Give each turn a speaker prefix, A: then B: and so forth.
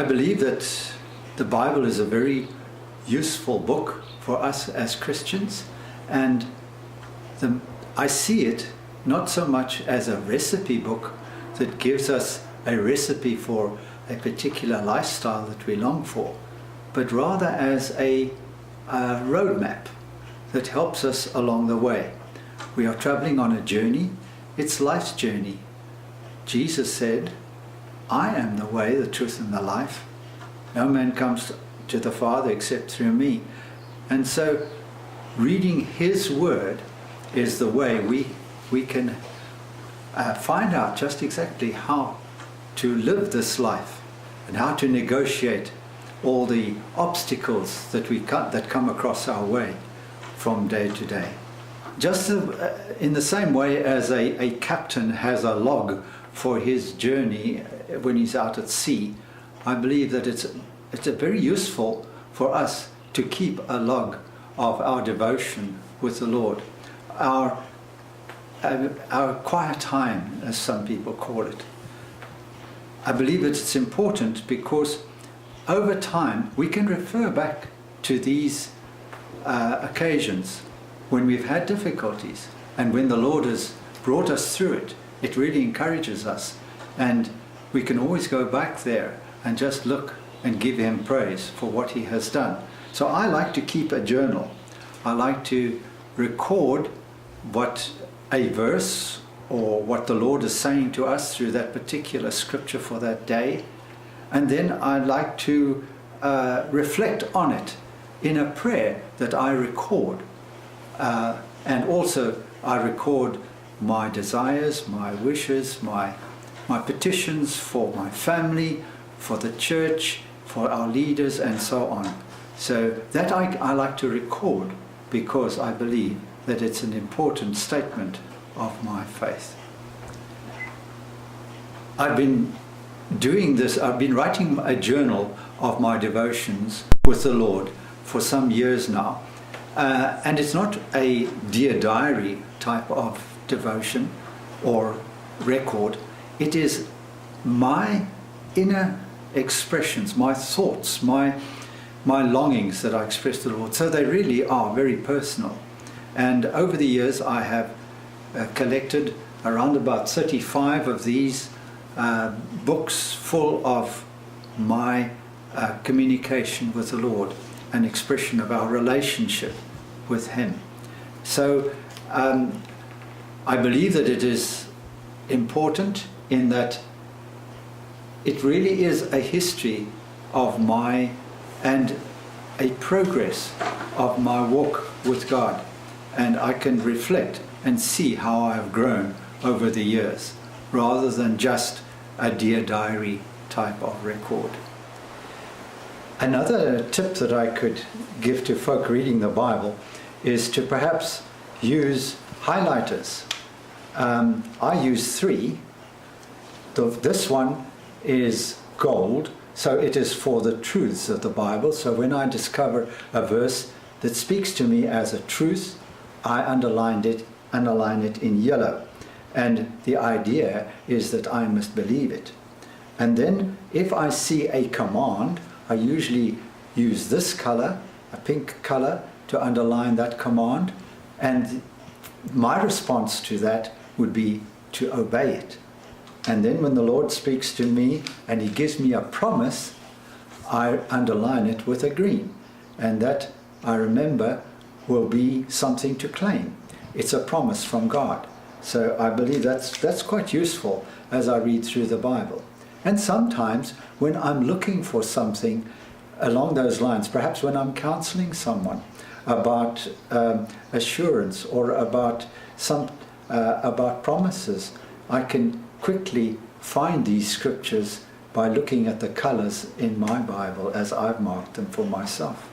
A: I believe that the Bible is a very useful book for us as Christians, and I see it not so much as a recipe book that gives us a recipe for a particular lifestyle that we long for, but rather as a roadmap that helps us along the way. We are traveling on a journey. It's life's journey. Jesus said, "I am the way, the truth, and the life. No man comes to the Father except through me." And so reading His Word is the way we can find out just exactly how to live this life and how to negotiate all the obstacles that come across our way from day to day. Just in the same way as a captain has a log for his journey when he's out at sea, I believe that it's very useful for us to keep a log of our devotion with the Lord, our quiet time, as some people call it. I believe that it's important because over time we can refer back to these occasions when we've had difficulties, and when the Lord has brought us through it. It really encourages us, and we can always go back there and just look and give Him praise for what He has done. So I like to keep a journal. I like to record what a verse or what the Lord is saying to us through that particular scripture for that day, and then I like to reflect on it in a prayer that I record, and also I record my desires, my wishes, my petitions for my family, for the church, for our leaders, and so on. So that I like to record because I believe that it's an important statement of my faith. I've been doing this, I've been writing a journal of my devotions with the Lord for some years now. And it's not a Dear Diary type of devotion or record. It is my inner expressions, my thoughts, my longings that I express to the Lord. So they really are very personal. And over the years I have collected around about 35 of these books full of my communication with the Lord, an expression of our relationship with Him. So I believe that it is important in that it really is a history of and a progress of my walk with God, and I can reflect and see how I have grown over the years, rather than just a Dear Diary type of record. Another tip that I could give to folk reading the Bible is to perhaps use highlighters. I use 3. This one is gold, so it is for the truths of the Bible. So when I discover a verse that speaks to me as a truth, I underline it in yellow. And the idea is that I must believe it. And then if I see a command, I usually use this color, a pink color, to underline that command. And my response to that would be to obey it. And then when the Lord speaks to me and He gives me a promise, I underline it with a green. And that, I remember, will be something to claim. It's a promise from God. So I believe that's quite useful as I read through the Bible. And sometimes when I'm looking for something along those lines, perhaps when I'm counseling someone about assurance or about promises, I can quickly find these scriptures by looking at the colors in my Bible as I've marked them for myself.